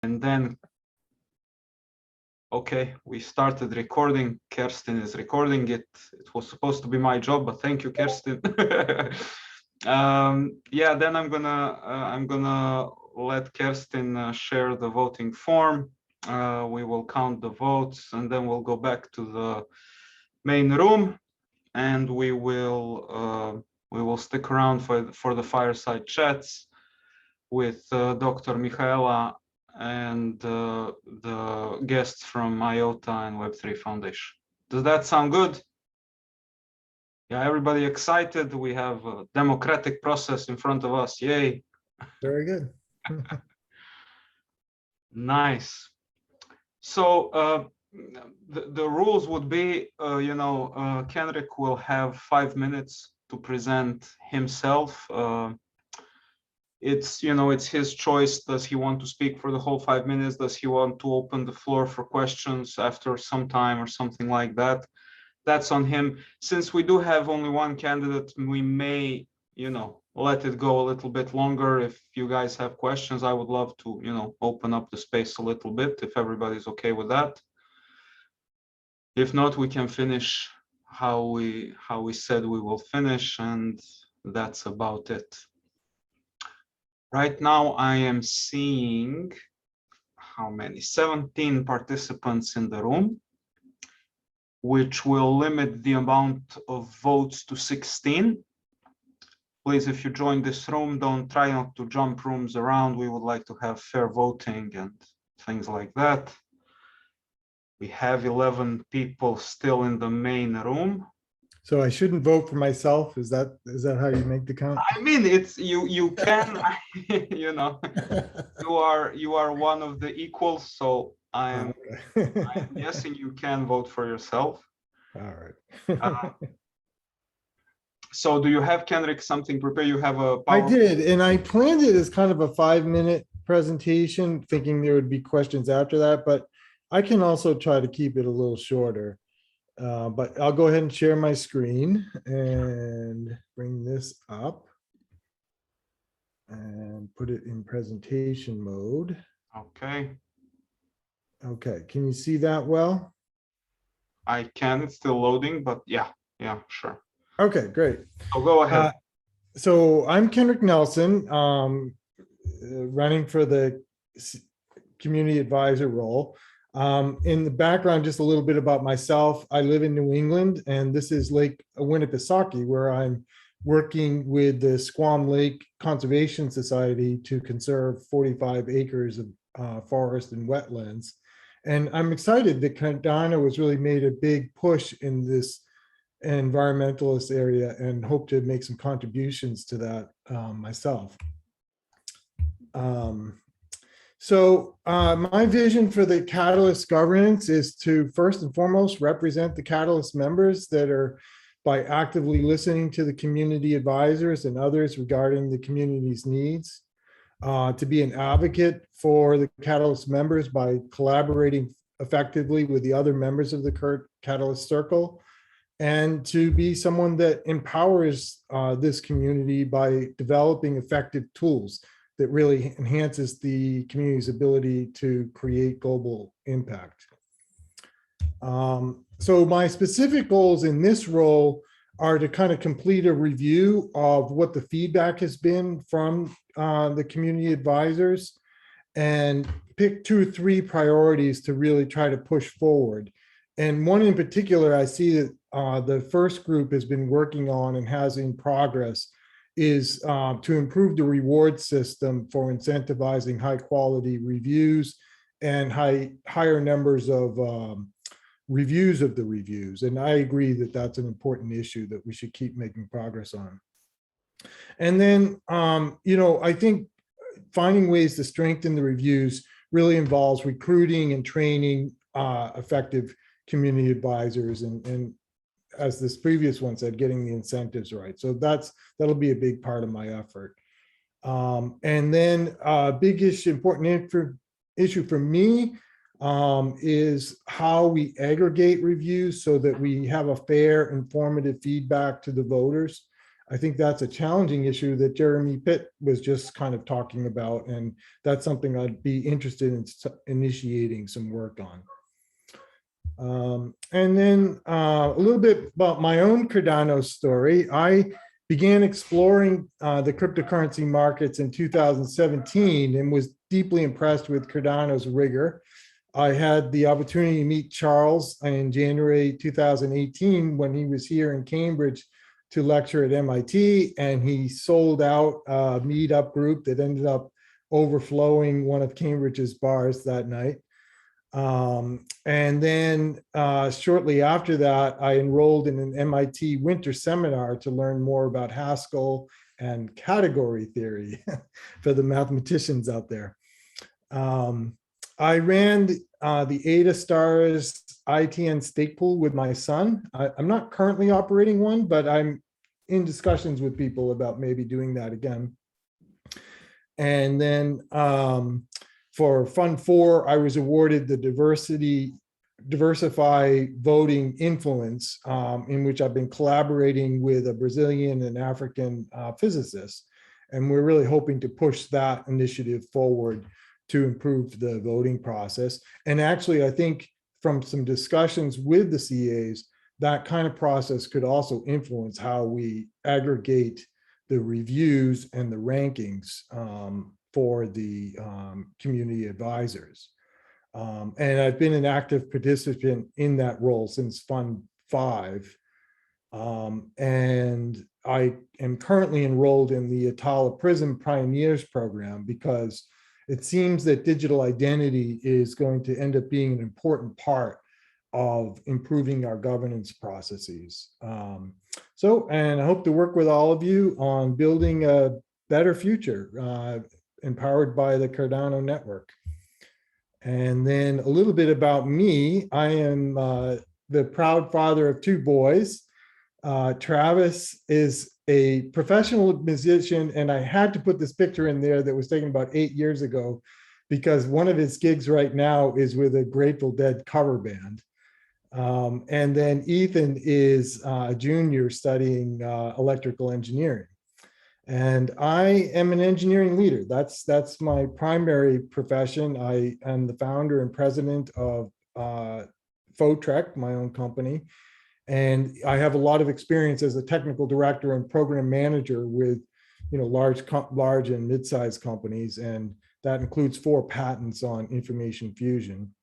And then, okay, we started recording. Kerstin is recording it. It was supposed to be my job, but thank you, Kerstin. Yeah, then I'm gonna let Kerstin share the voting form. We will count the votes, and then we'll go back to the main room, and we will stick around for the fireside chats with Dr. Michaela and the guests from IOTA and Web3 Foundation. Does that sound good? Yeah, everybody excited? We have a democratic process in front of us. Yay. Very good. Nice. So the rules would be, Kenrick will have 5 minutes to present himself. It's his choice. Does he want to speak for the whole 5 minutes? Does he want to open the floor for questions after some time or something like that? That's on him. Since we do have only one candidate, we may let it go a little bit longer. If you guys have questions, I would love to open up the space a little bit if everybody's okay with that. If not, we can finish how we said we will finish, and that's about it. Right now, I am seeing how many? 17 participants in the room, which will limit the amount of votes to 16. Please, if you join this room, don't try not to jump rooms around. We would like to have fair voting and things like that. We have 11 people still in the main room. So I shouldn't vote for myself. Is that how you make the count? I mean, it's you can, you are one of the equals, so I'm guessing you can vote for yourself. All right. So do you have, Kenrick, something prepared? You have a I did, and I planned it as kind of a 5-minute presentation, thinking there would be questions after that, but I can also try to keep it a little shorter. But I'll go ahead and share my screen and bring this up and put it in presentation mode. Okay. Okay, can you see that well? I can, it's still loading, but yeah, sure. Okay, great. So go ahead. So I'm Kenrick Nelson, running for the community advisor role. In the background, just a little bit about myself. I live in New England, and this is Lake Winnipesaukee, where I'm working with the Squam Lake Conservation Society to conserve 45 acres of forest and wetlands. And I'm excited that Cardano has really made a big push in this environmentalist area, and hope to make some contributions to that myself. So my vision for the Catalyst governance is to first and foremost represent the Catalyst members that are by actively listening to the community advisors and others regarding the community's needs, to be an advocate for the Catalyst members by collaborating effectively with the other members of the Catalyst Circle, and to be someone that empowers this community by developing effective tools that really enhances the community's ability to create global impact. So my specific goals in this role are to kind of complete a review of what the feedback has been from the community advisors, and pick 2 or 3 priorities to really try to push forward. And one in particular, I see that the first group has been working on and has in progress is to improve the reward system for incentivizing high quality reviews and higher numbers of reviews of the reviews. And I agree that that's an important issue that we should keep making progress on. And then, I think finding ways to strengthen the reviews really involves recruiting and training effective community advisors, and as this previous one said, getting the incentives right. So that'll be a big part of my effort. And then a big issue, important issue for me is how we aggregate reviews so that we have a fair, informative feedback to the voters. I think that's a challenging issue that Jeremy Pitt was just kind of talking about, and that's something I'd be interested in initiating some work on. And then a little bit about my own Cardano story. I began exploring the cryptocurrency markets in 2017 and was deeply impressed with Cardano's rigor. I had the opportunity to meet Charles in January 2018 when he was here in Cambridge to lecture at MIT, and he sold out a meetup group that ended up overflowing one of Cambridge's bars that night. And then shortly after that, I enrolled in an MIT winter seminar to learn more about Haskell and category theory for the mathematicians out there. I ran the Ada Stars ITN stake pool with my son. I'm not currently operating one, but I'm in discussions with people about maybe doing that again. And then for Fund 4, I was awarded the Diversify Voting Influence, in which I've been collaborating with a Brazilian and African physicist. And we're really hoping to push that initiative forward to improve the voting process. And actually, I think from some discussions with the CAs, that kind of process could also influence how we aggregate the reviews and the rankings for the community advisors. And I've been an active participant in that role since Fund 5. And I am currently enrolled in the Atala Prism Pioneers program because it seems that digital identity is going to end up being an important part of improving our governance processes. And I hope to work with all of you on building a better future empowered by the Cardano network. And then a little bit about me. I am the proud father of 2 boys. Travis is a professional musician, and I had to put this picture in there that was taken about 8 years ago because one of his gigs right now is with a Grateful Dead cover band. And then Ethan is a junior studying electrical engineering. And I am an engineering leader. That's my primary profession. I am the founder and president of Photrek, my own company. And I have a lot of experience as a technical director and program manager with, large and mid-sized companies. And that includes 4 patents on information fusion.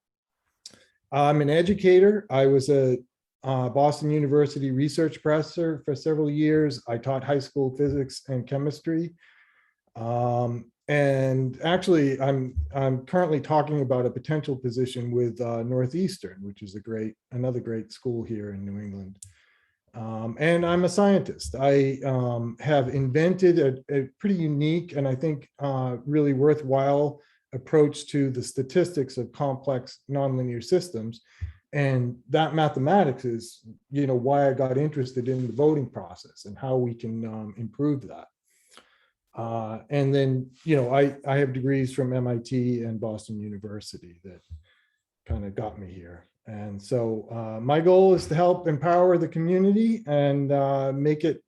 I'm an educator. I was a Boston University research professor for several years. I taught high school physics and chemistry. And actually, I'm currently talking about a potential position with Northeastern, which is another great school here in New England. And I'm a scientist. I have invented a pretty unique and I think really worthwhile approach to the statistics of complex nonlinear systems. And that mathematics is, why I got interested in the voting process and how we can improve that. And then, I have degrees from MIT and Boston University that kind of got me here. And so my goal is to help empower the community and make it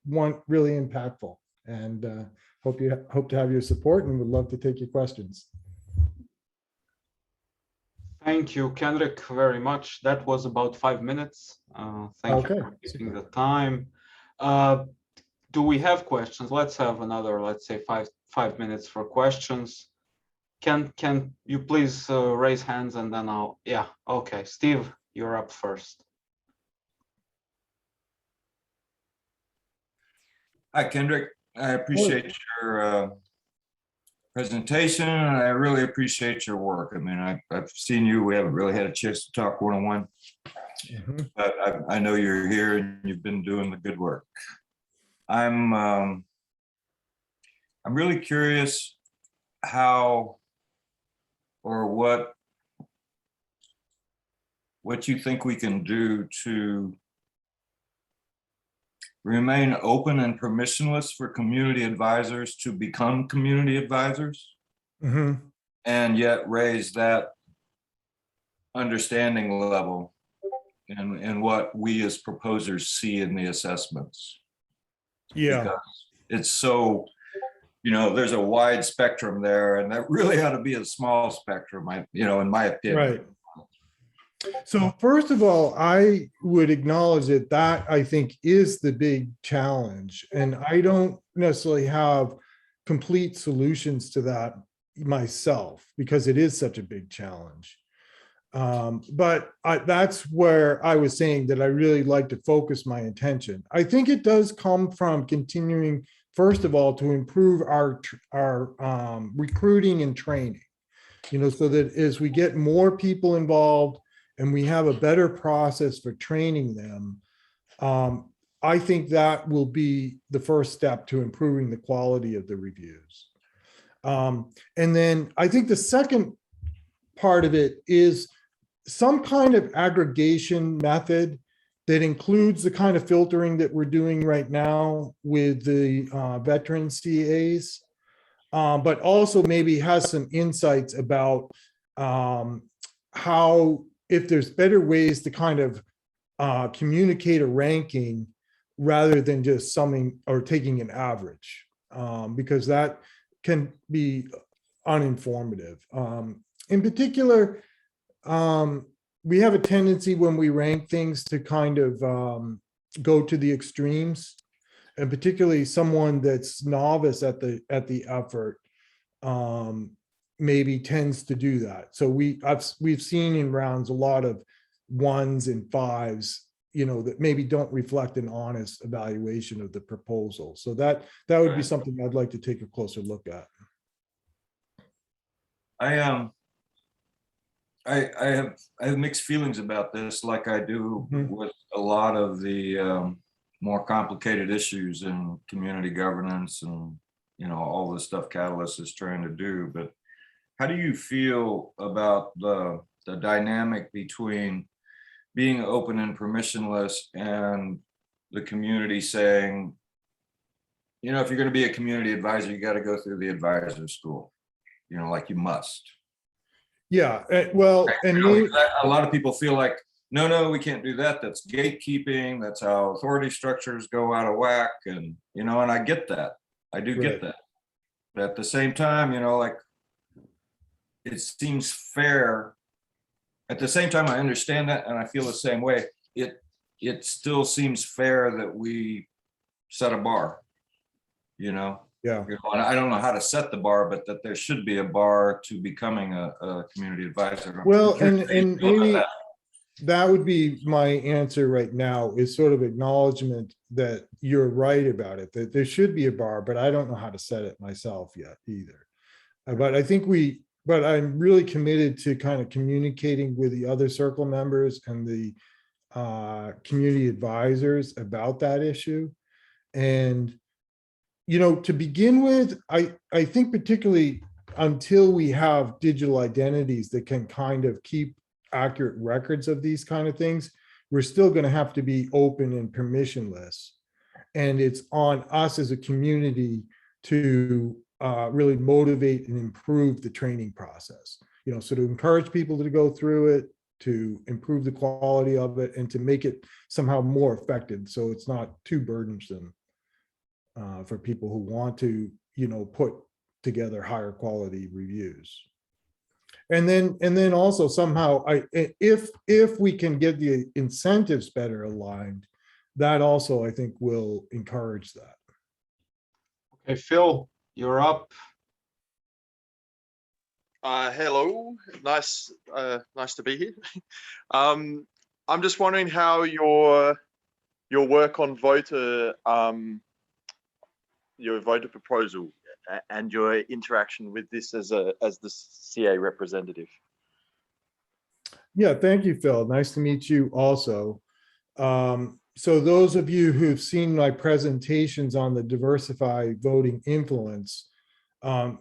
really impactful. And hope to have your support and would love to take your questions. Thank you, Kendrick, very much. That was about 5 minutes. Thank you for taking the time. Do we have questions? Let's have another, let's say, five minutes for questions. Can you please raise hands and then okay. Steve, you're up first. Hi, Kendrick. I appreciate your presentation, and I really appreciate your work. I mean, I've seen you. We haven't really had a chance to talk one-on-one, but I know you're here and you've been doing the good work. I'm really curious how or what you think we can do to remain open and permissionless for community advisors to become community advisors, and yet raise that understanding level and what we as proposers see in the assessments. Yeah, because it's so, there's a wide spectrum there, and that really ought to be a small spectrum, in my opinion. right. So first of all, I would acknowledge that I think is the big challenge. And I don't necessarily have complete solutions to that myself because it is such a big challenge. But that's where I was saying that I really like to focus my attention. I think it does come from continuing, first of all, to improve our recruiting and training, so that as we get more people involved and we have a better process for training them, I think that will be the first step to improving the quality of the reviews. And then I think the second part of it is some kind of aggregation method that includes the kind of filtering that we're doing right now with the veteran CAs, but also maybe has some insights about how, if there's better ways to kind of communicate a ranking rather than just summing or taking an average, because that can be uninformative. In particular, we have a tendency when we rank things to kind of go to the extremes, and particularly someone that's novice at the effort maybe tends to do that. So we've seen in rounds a lot of 1s and 5s, that maybe don't reflect an honest evaluation of the proposal. So that would be something I'd like to take a closer look at. I have mixed feelings about this, like I do with a lot of the more complicated issues in community governance and all the stuff Catalyst is trying to do. But how do you feel about the dynamic between being open and permissionless and the community saying, if you're going to be a community advisor, you got to go through the advisor school, like you must. Yeah, well, and a lot of people feel like, no, we can't do that. That's gatekeeping. That's how authority structures go out of whack. And, and I get that. I do get that. But at the same time, like, it seems fair. At the same time, I understand that, and I feel the same way. It still seems fair that we set a bar, Yeah. And I don't know how to set the bar, but that there should be a bar to becoming a community advisor. Well, and maybe that would be my answer right now, is sort of acknowledgement that you're right about it, that there should be a bar, but I don't know how to set it myself yet either. But I think but I'm really committed to kind of communicating with the other circle members and the community advisors about that issue. And, to begin with, I think particularly until we have digital identities that can kind of keep accurate records of these kind of things, we're still going to have to be open and permissionless. And it's on us as a community to really motivate and improve the training process, so to encourage people to go through it, to improve the quality of it, and to make it somehow more effective, so it's not too burdensome for people who want to, put together higher quality reviews. And then also somehow, if we can get the incentives better aligned, that also I think will encourage that. Okay, Phil, you're up. Hello, nice to be here. I'm just wondering how your work on voter, your voter proposal and your interaction with this as the CA representative. Yeah, thank you, Phil. Nice to meet you also. So those of you who've seen my presentations on the diversify voting influence,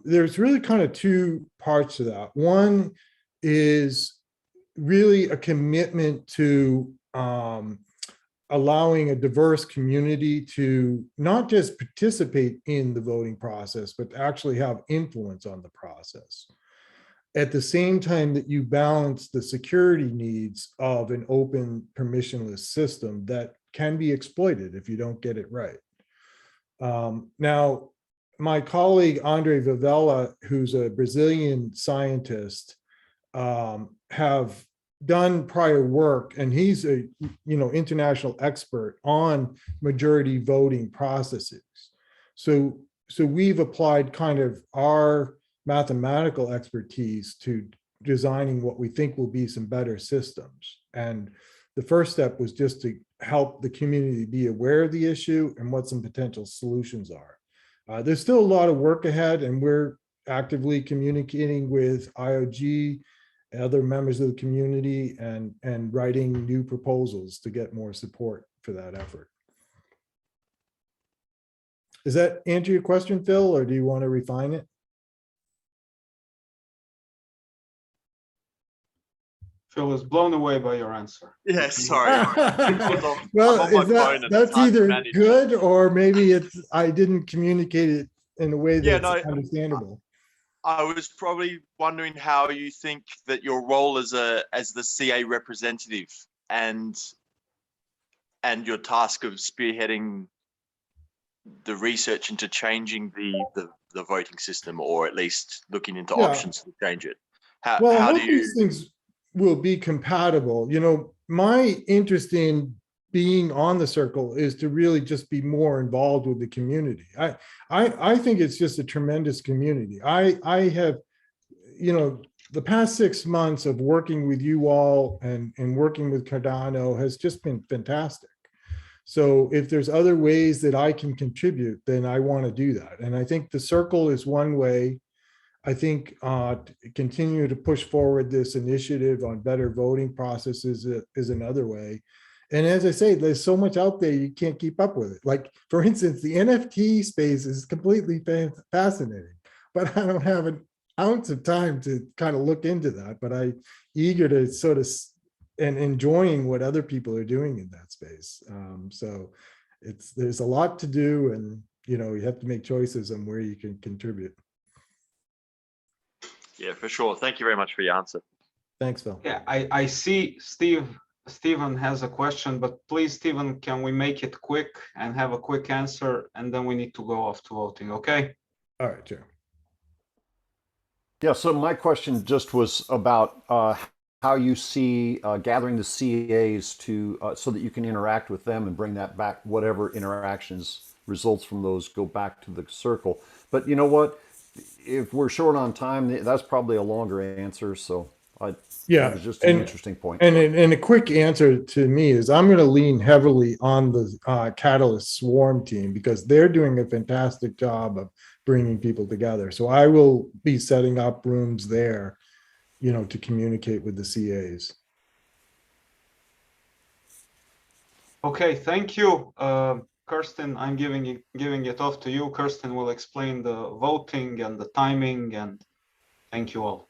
there's really kind of two parts to that. One is really a commitment to allowing a diverse community to not just participate in the voting process, but actually have influence on the process. At the same time that you balance the security needs of an open, permissionless system that can be exploited if you don't get it right. Now, my colleague Andre Vivella, who's a Brazilian scientist, have done prior work, and he's a international expert on majority voting processes. So we've applied kind of our mathematical expertise to designing what we think will be some better systems. And the first step was just to help the community be aware of the issue and what some potential solutions are. There's still a lot of work ahead, and we're actively communicating with IOG, other members of the community, and writing new proposals to get more support for that effort. Does that answer your question, Phil, or do you want to refine it? Phil is blown away by your answer. Yeah, sorry. Well, I'm on my is that, phone and that's it's hard to either manage. good, or maybe it's, I didn't communicate it in a way Yeah, that's no, understandable. I was probably wondering how you think that your role as the CA representative and your task of spearheading the research into changing the voting system, or at least looking into Yeah. options to change it. Well, I How do hope these you? things will be compatible. My interest in being on the circle is to really just be more involved with the community. I think it's just a tremendous community. I have, the past 6 months of working with you all and working with Cardano has just been fantastic. So if there's other ways that I can contribute, then I want to do that. And I think the circle is one way. I think continue to push forward this initiative on better voting processes is another way. And as I say, there's so much out there, you can't keep up with it. Like, for instance, the NFT space is completely fascinating, but I don't have an ounce of time to kind of look into that, but I'm eager to sort of and enjoying what other people are doing in that space. So there's a lot to do, and you have to make choices on where you can contribute. Yeah, for sure. Thank you very much for your answer. Thanks, Phil. Yeah, I see Stephen has a question, but please, Stephen, can we make it quick and have a quick answer, and then we need to go off to voting, okay? All right, sure. Yeah, so my question just was about how you see gathering the CAs to so that you can interact with them and bring that back, whatever interactions results from those go back to the circle. But you know what? If we're short on time, that's probably a longer answer. So it was just an interesting point. And a quick answer to me is I'm going to lean heavily on the Catalyst Swarm team, because they're doing a fantastic job of bringing people together. So I will be setting up rooms there, to communicate with the CAs. Okay, thank you. Kirsten, I'm giving it off to you. Kirsten will explain the voting and the timing, and thank you all.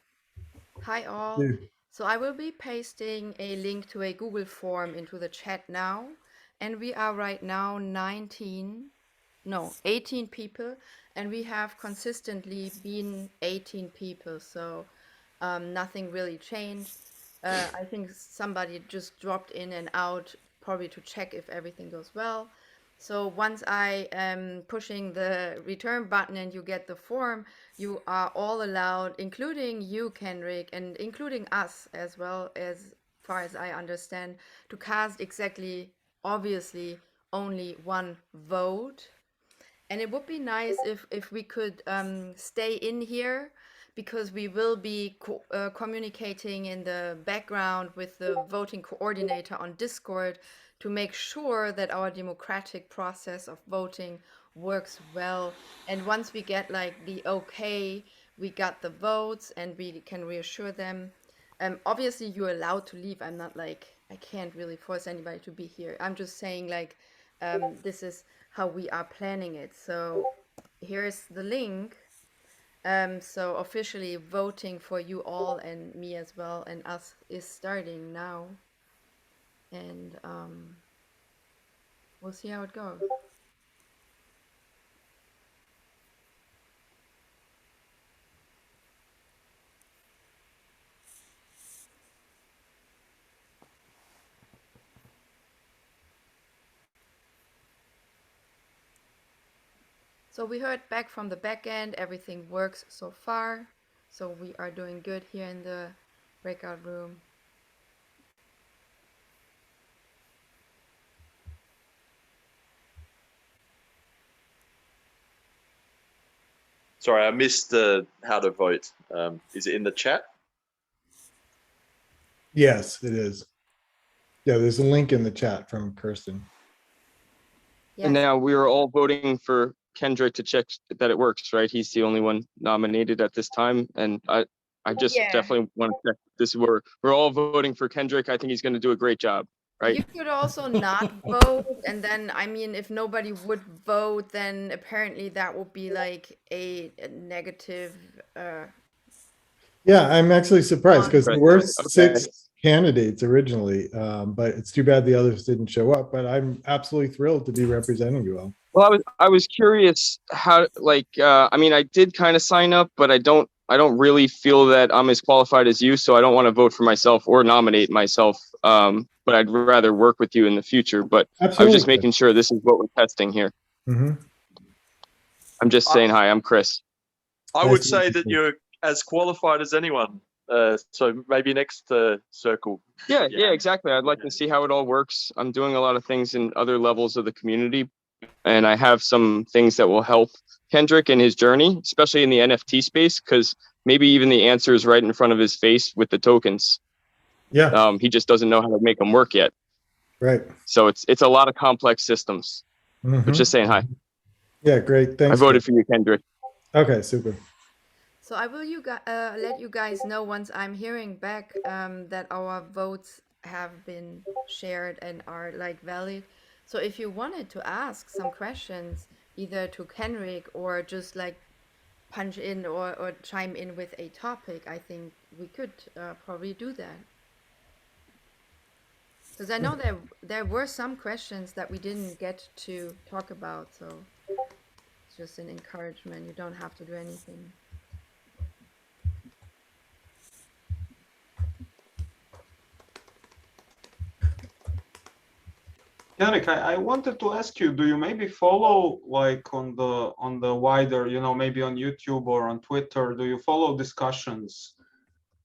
Hi all. Yeah. So I will be pasting a link to a Google form into the chat now. And we are right now 18 people, and we have consistently been 18 people. So nothing really changed. I think somebody just dropped in and out, probably to check if everything goes well. So once I am pushing the return button and you get the form, you are all allowed, including you, Kendrick, and including us as well, as far as I understand, to cast exactly, obviously, only one vote. And it would be nice if we could stay in here, because we will be communicating in the background with the voting coordinator on Discord to make sure that our democratic process of voting works well. And once we get like the okay, we got the votes and we can reassure them. Obviously you're allowed to leave. I'm not like, I can't really force anybody to be here. I'm just saying like, this is how we are planning it. So here's the link. So officially voting for you all and me as well and us is starting now. And we'll see how it goes. So we heard back from the back end, everything works so far. So we are doing good here in the breakout room. Sorry, I missed how to vote. Is it in the chat? Yes, it is. Yeah, there's a link in the chat from Kirsten. And Yes. now we are all voting for Kendrick to check that it works, right? He's the only one nominated at this time. And I just Yeah. definitely want to check this. We're all voting for Kendrick. I think he's going to do a great job, right? You could also not vote, and then I mean, if nobody would vote, then apparently that would be like a negative. Yeah, I'm actually surprised because there were Okay. 6 candidates originally, but it's too bad the others didn't show up. But I'm absolutely thrilled to be representing you all. Well, I was curious how, like, I mean, I did kind of sign up, but I don't really feel that I'm as qualified as you, so I don't want to vote for myself or nominate myself. But I'd rather work with you in the future. But I was Absolutely. just making sure this is what we're testing here. Mhm. I'm just saying hi. I'm Chris. I Nice would to say meet that you. you're as qualified as anyone. So maybe next circle. Yeah, Yeah. exactly. I'd like to see how it all works. I'm doing a lot of things in other levels of the community, and I have some things that will help Kendrick in his journey, especially in the NFT space, because maybe even the answer is right in front of his face with the tokens. Yeah, He just doesn't know how to make them work yet. right. So it's a lot of complex systems. But Mhm. just saying hi. Yeah, great. I Thanks. voted Chris. for you, Kendrick. Okay, super. So I will let you guys know once I'm hearing back that our votes have been shared and are like valid. So if you wanted to ask some questions, either to Kenrick or just like punch in or chime in with a topic, I think we could probably do that. Because I know there were some questions that we didn't get to talk about, so it's just an encouragement. You don't have to do anything. Yannick, I wanted to ask you, do you maybe follow like on the wider, maybe on YouTube or on Twitter, do you follow discussions,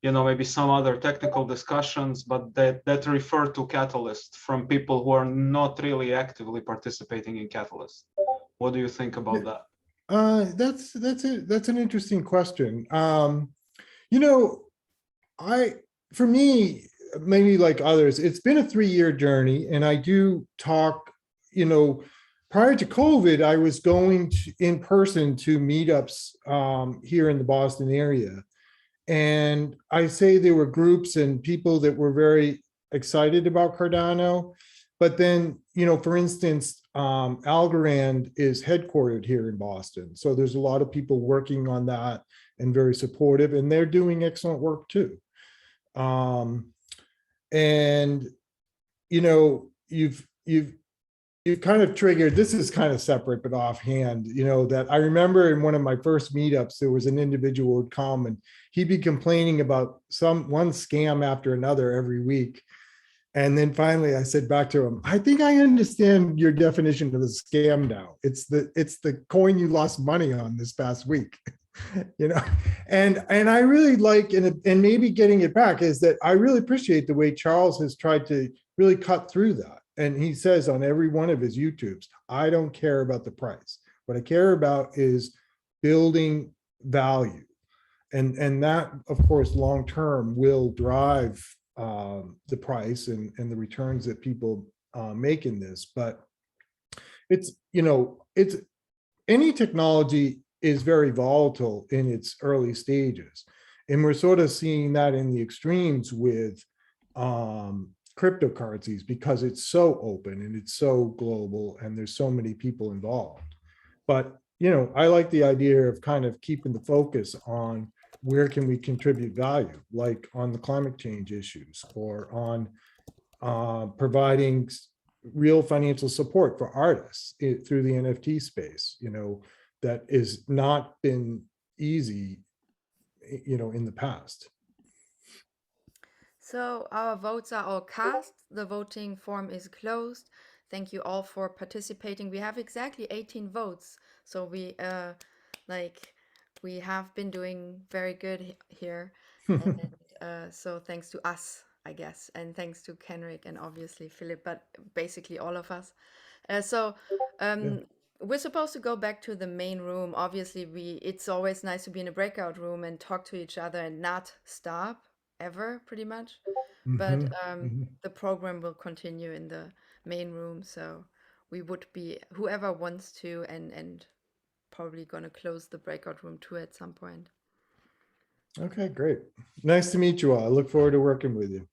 maybe some other technical discussions, but that refer to Catalyst from people who are not really actively participating in Catalyst? What do you think about that? That's an interesting question. You know, for me, maybe like others, it's been a 3-year journey, and I do talk, prior to COVID, I was going in person to meetups here in the Boston area. And I say there were groups and people that were very excited about Cardano. But then, for instance, Algorand is headquartered here in Boston. So there's a lot of people working on that and very supportive, and they're doing excellent work too. And you've kind of triggered, this is kind of separate but offhand, that I remember in one of my first meetups, there was an individual who would come and he'd be complaining about one scam after another every week. And then finally I said back to him, I think I understand your definition of a scam now. It's the coin you lost money on this past week. And I really like, and maybe getting it back, is that I really appreciate the way Charles has tried to really cut through that. And he says on every one of his YouTubes, I don't care about the price. What I care about is building value. And that, of course, long term will drive the price and the returns that people make in this. But it's any technology is very volatile in its early stages. And we're sort of seeing that in the extremes with cryptocurrencies, because it's so open and it's so global and there's so many people involved. But, I like the idea of kind of keeping the focus on where can we contribute value, like on the climate change issues, or on providing real financial support for artists through the NFT space, that has not been easy, in the past. So our votes are all cast. The voting form is closed. Thank you all for participating. We have exactly 18 votes. So we we have been doing very good here. And so thanks to us, I guess, and thanks to Kenrick and obviously Philip, but basically all of us. We're supposed to go back to the main room. Obviously, it's always nice to be in a breakout room and talk to each other and not stop ever, pretty much. But the program will continue in the main room, so we would be whoever wants to, and probably gonna close the breakout room too at some point. Okay, great. Nice to meet you all. I look forward to working with you.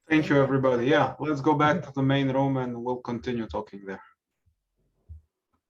Thank you, everybody. Yeah, let's go back to the main room and we'll continue talking there.